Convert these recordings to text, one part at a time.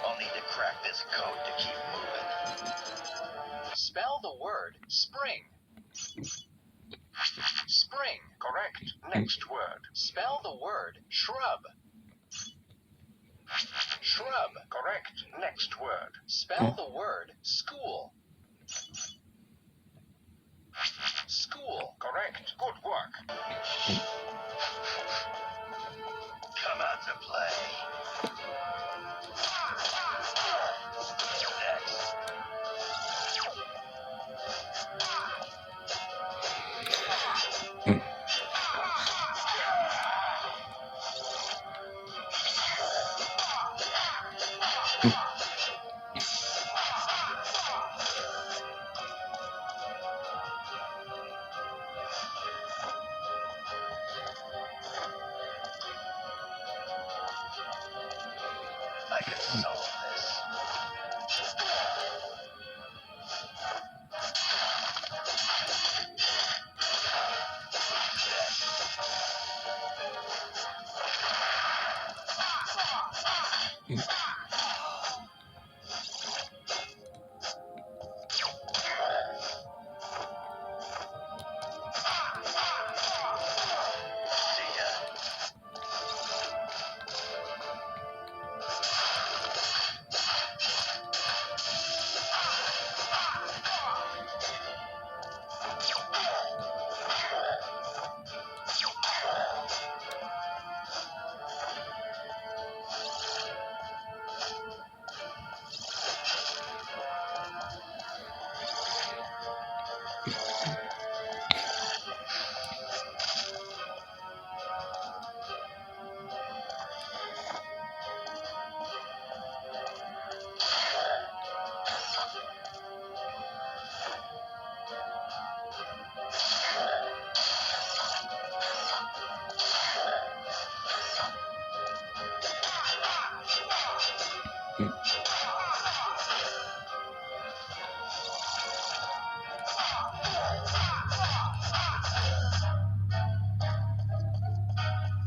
I'll need to crack this code to keep moving. Spell the word spring. Spring. Correct. Next word. Spell the word shrub. Shrub. Correct. Next word. Spell the word school. School. Correct. Good work. Come out to play. Next. I can solve this. See ya.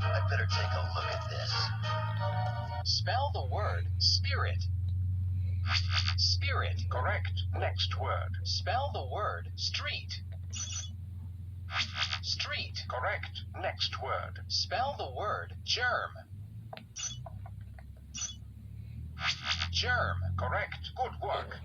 I better take a look at this. Spell the word spirit. Spirit. Correct. Next word. Spell the word street. Street. Correct. Next word. Spell the word germ. Germ. Correct. Good work.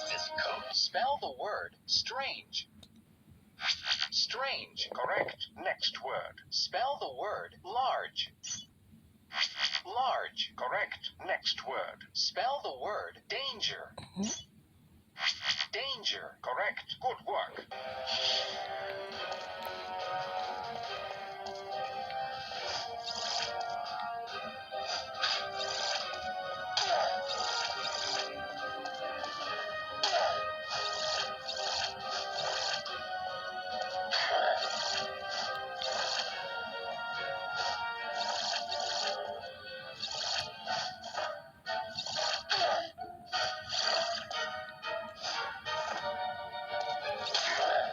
crack this code. Spell the word strange. Strange. Correct. Next word. Spell the word large. Large. Correct. Next word. Spell the word danger. Danger. Correct. Good work.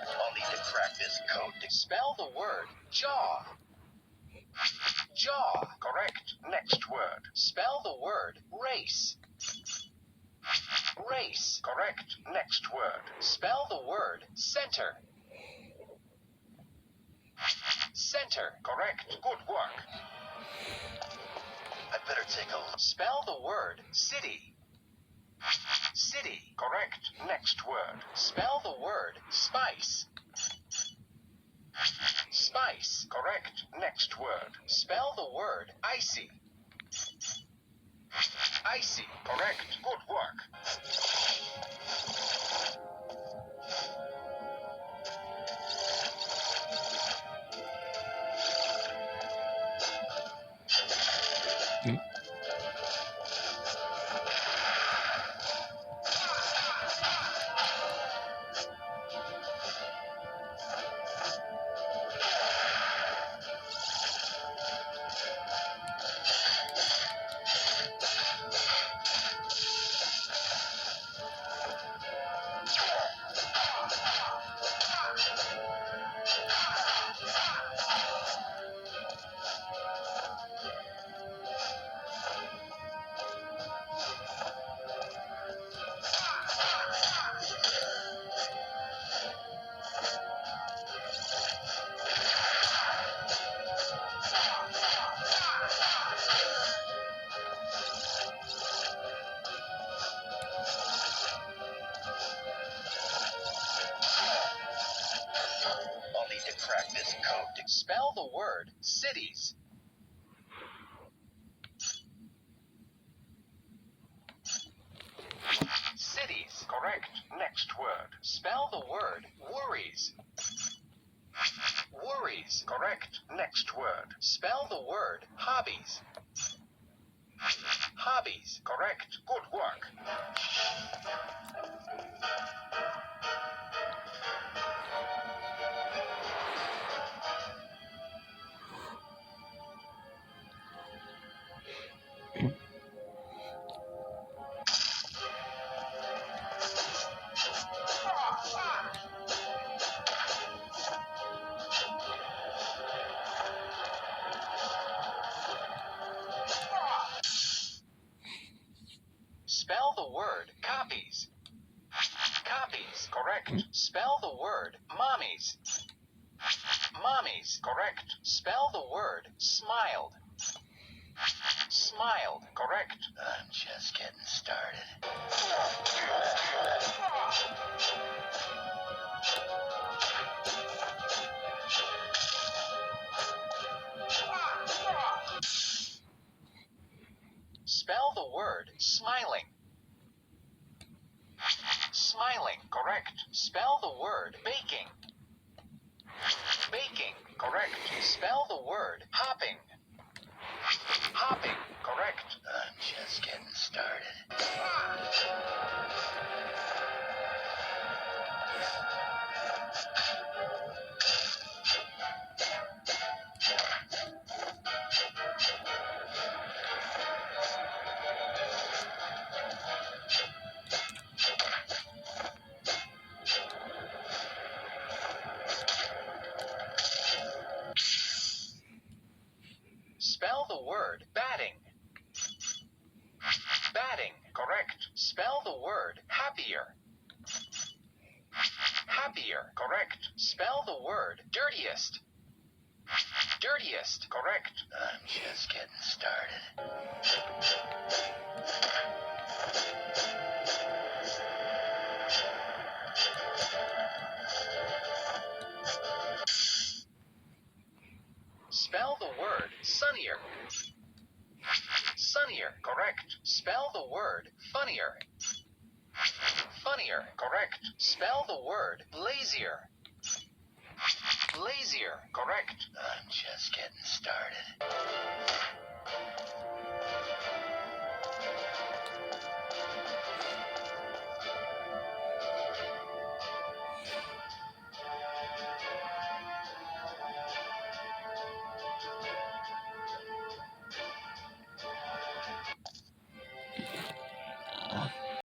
I'll need to crack this code. Spell the word jaw. Jaw. Correct. Next word. Spell the word race. Race. Correct. Next word. Spell the word center. Center. Correct. Good work. I'd better take a look. Spell the word city. City. Correct. Next word. Spell the word spice. Spice. Correct. Next word. Spell the word icy. Icy. Correct. Good work. I'll need to crack this code. Spell the word cities. Cities. Correct. Next word. Spell the word worries. Worries. Correct. Next word. Spell the word hobbies. Hobbies. Correct. Good work. Spell the word copies. Copies. Correct. Spell the word mommies. Mommies. Correct. Spell the word smiled. Smiled. Correct. I'm just getting started. Spell the word smiling. Smiling. Correct. Spell the word baking. Baking. Correct. Spell the word hopping. Hopping. Correct. I'm just getting started. Spell the word batting. Batting. Correct. Spell the word happier. Happier. Correct. Spell the word dirtiest. Dirtiest. Correct. I'm just getting started. Sunnier. Sunnier. Correct. Spell the word funnier. Funnier. Correct. Spell the word lazier. Lazier. Correct. I'm just